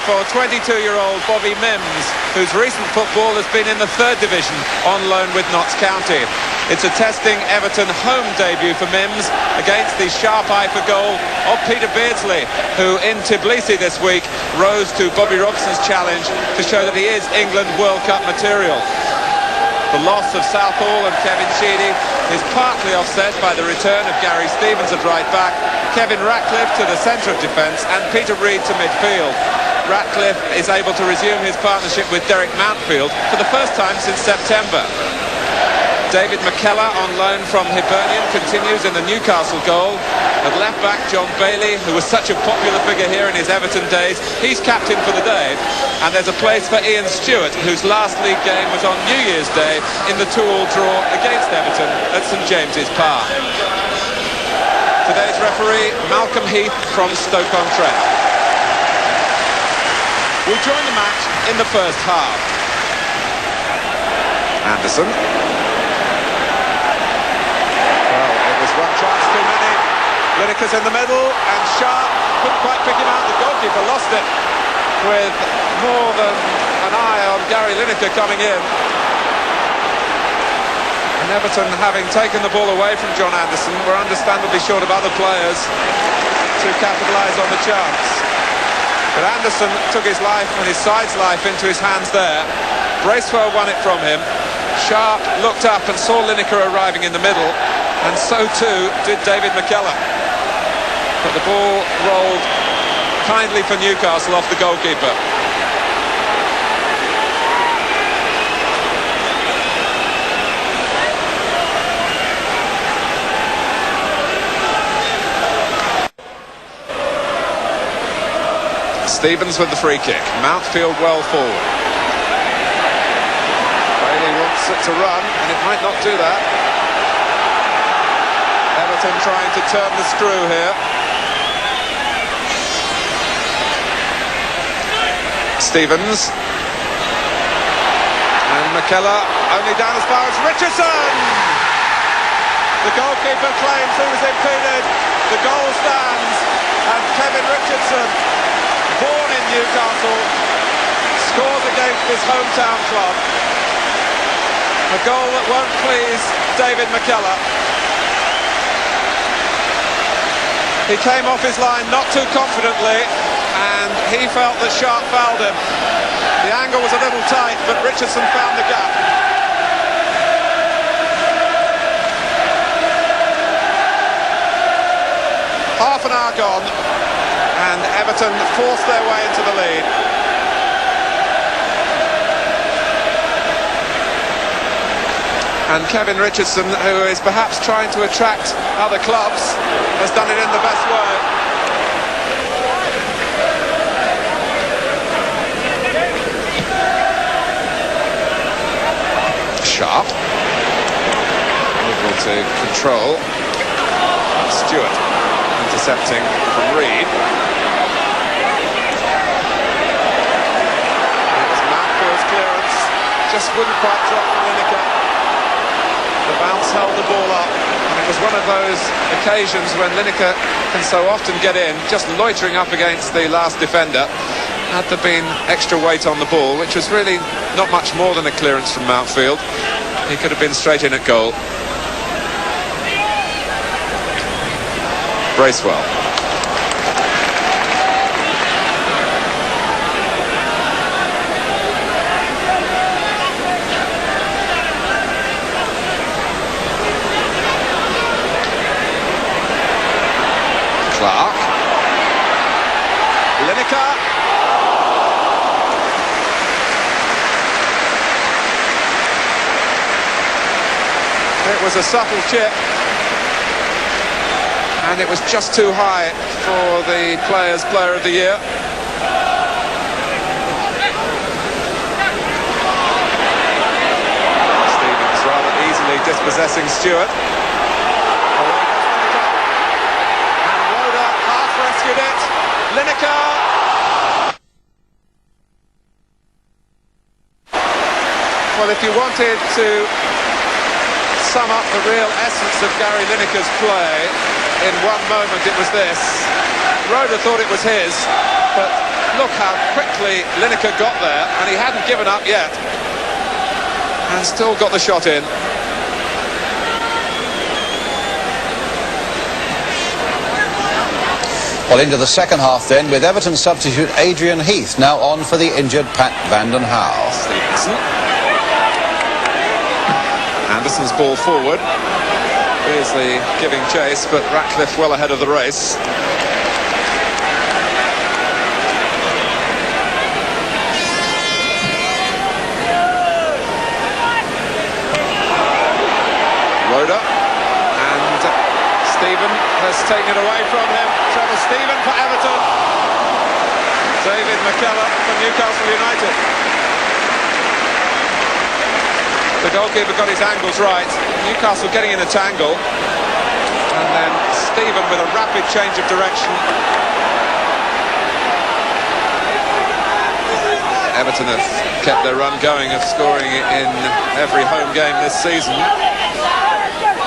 for 22-year-old Bobby Mims, whose recent football has been in the 3rd division on loan with Notts County. It's a testing Everton home debut for Mims against the sharp eye for goal of Peter Beardsley, who in Tbilisi this week rose to Bobby Robson's challenge to show that he is England World Cup material. The loss of Southall and Kevin Sheedy is partly offset by the return of Gary Stevens at right back, Kevin Ratcliffe to the centre of defence and Peter Reid to midfield. Ratcliffe is able to resume his partnership with Derek Mountfield for the first time since September. David McKellar on loan from Hibernian continues in the Newcastle goal. At left back, John Bailey, who was such a popular figure here in his Everton days, he's captain for the day. And there's a place for Ian Stewart, whose last league game was on New Year's Day in the 2-2 draw against Everton at St James's Park. Today's referee, Malcolm Heath from Stoke-on-Trent. Will join the match in the first half. Anderson. One chance too many. Lineker's in the middle and Sharp couldn't quite pick him out. The goalkeeper lost it with more than an eye on Gary Lineker coming in. And Everton, having taken the ball away from John Anderson, were understandably short of other players to capitalise on the chance. But Anderson took his life and his side's life into his hands there. Bracewell won it from him. Sharp looked up and saw Lineker arriving in the middle, and so too did David McKellar. But the ball rolled kindly for Newcastle off the goalkeeper. Stevens with the free kick. Mountfield well forward. Bailey wants it to run, and it might not do that. Everton trying to turn the screw here. Stevens. And McKellar only down as far as Richardson! The goalkeeper claims he was impeded. The goal stands, and Kevin Richardson, born in Newcastle, scores against his hometown club. A goal that won't please David McKellar. He came off his line not too confidently, and he felt that Sharp fouled him. The angle was a little tight, but Richardson found the gap. Half an hour gone, and Everton forced their way into the lead. And Kevin Richardson, who is perhaps trying to attract other clubs, has done it in the best way. Sharp. Able to control. Stewart intercepting from Reid. It was Mountfield's clearance. Just wouldn't quite drop from Lineker. The bounce held the ball up, and it was one of those occasions when Lineker can so often get in, just loitering up against the last defender. Had there been extra weight on the ball, which was really not much more than a clearance from Mountfield, he could have been straight in at goal. Bracewell. Clark. Lineker. It was a subtle chip, and it was just too high for the player's player of the year. Stevens rather easily dispossessing Stewart. It. Lineker. Well, if you wanted to sum up the real essence of Gary Lineker's play in one moment, it was this. Roeder thought it was his, but look how quickly Lineker got there, and he hadn't given up yet, and still got the shot in. Well, into the second half then, with Everton substitute Adrian Heath now on for the injured Pat van den Hauwe. Stevenson. Anderson's ball forward. Beardsley giving chase, but Ratcliffe well ahead of the race. Roda, and Stephen has taken it away from him. Trevor Stephen for Everton. David McKellar for Newcastle United. The goalkeeper got his angles right. Newcastle getting in a tangle, and then Stephen with a rapid change of direction. Everton have kept their run going of scoring in every home game this season,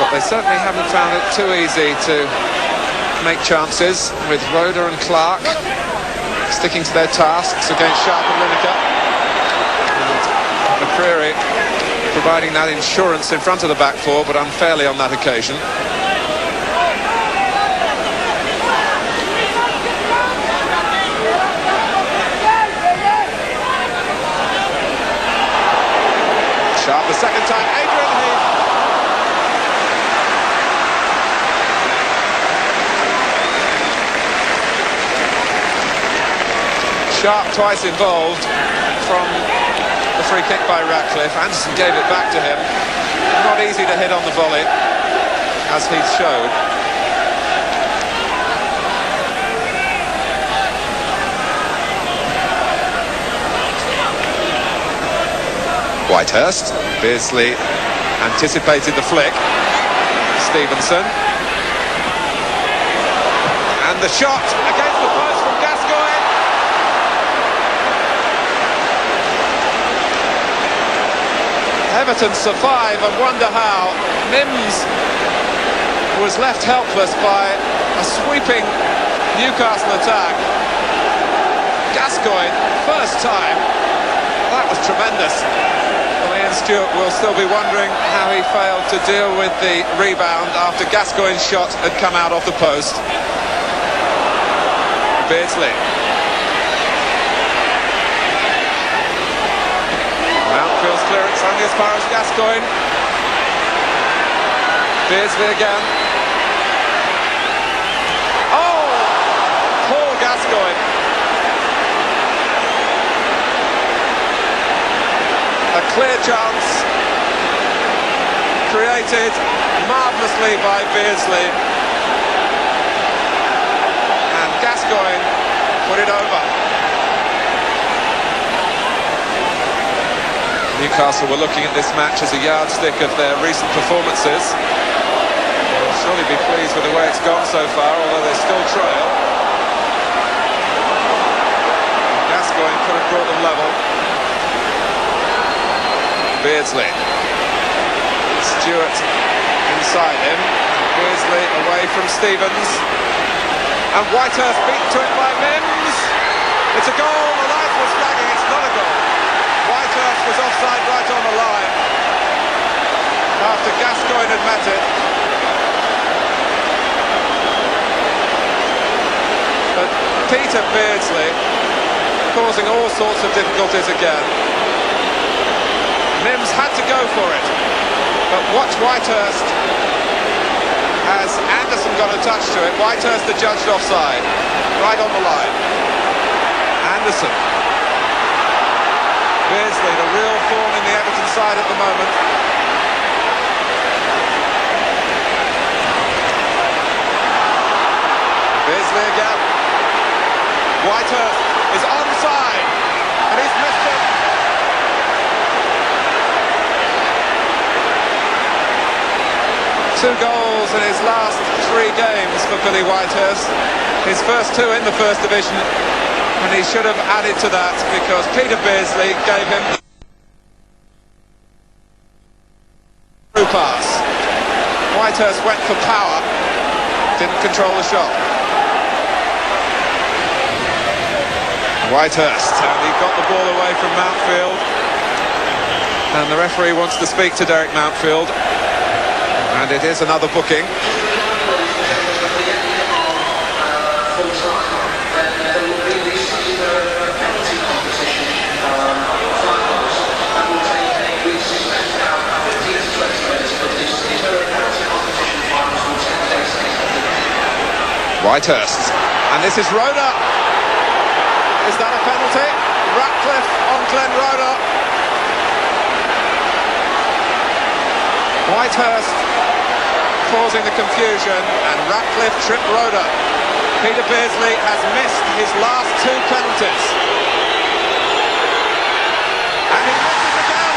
but they certainly haven't found it too easy to make chances, with Roda and Clark sticking to their tasks against Sharp and Lineker. And McCreary providing that insurance in front of the back four, but unfairly on that occasion. Sharp the second time, Adrian Heath. Sharp twice involved from the free kick by Ratcliffe. Anderson gave it back to him. Not easy to hit on the volley, as Heath showed. Whitehurst. Beardsley anticipated the flick. Stevenson. And the shot against the post from Gascoigne. Everton survive and wonder how. Mims was left helpless by a sweeping Newcastle attack. Gascoigne, first time. That was tremendous. Well, Ian Stewart will still be wondering how he failed to deal with the rebound after Gascoigne's shot had come out off the post. Beardsley. Mountfield's clearance only as far as Gascoigne. Beardsley again. Oh! Paul Gascoigne. A clear chance created marvellously by Beardsley. And Gascoigne put it over. Newcastle were looking at this match as a yardstick of their recent performances. They'll surely be pleased with the way it's gone so far, although they still trail. Gascoigne could have brought them level. Beardsley. Stewart inside him. Beardsley away from Stevens. And Whitehurst beaten to it by Mims. It's a goal. The light was flagging. It's not a goal. Whitehurst was offside right on the line after Gascoigne had met it. But Peter Beardsley causing all sorts of difficulties again. Mims had to go for it, but watch Whitehurst as Anderson got a touch to it. Whitehurst adjudged offside right on the line. Anderson. Beardsley, the real thorn in the Everton side at the moment. Beardsley again. Whitehurst is onside, and he's missed it. Two goals in his last 3 games for Billy Whitehurst. His first 2 in the First Division. And he should have added to that because Peter Beardsley gave him the through pass. Whitehurst went for power, didn't control the shot. Whitehurst, and he got the ball away from Mountfield. And the referee wants to speak to Derek Mountfield. And it is another booking. Whitehurst, and this is Roda. Is that a penalty? Ratcliffe on Glenn Roda. Whitehurst causing the confusion, and Ratcliffe tripped Roda. Peter Beardsley has missed his last 2 penalties. And he misses again.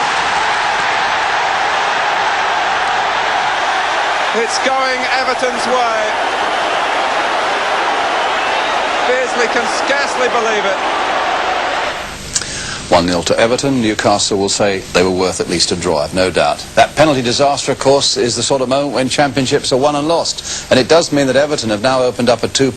It's going Everton's way. Beardsley can scarcely believe it. 1-0 to Everton. Newcastle will say they were worth at least a draw, I've no doubt. That penalty disaster, of course, is the sort of moment when championships are won and lost. And it does mean that Everton have now opened up a 2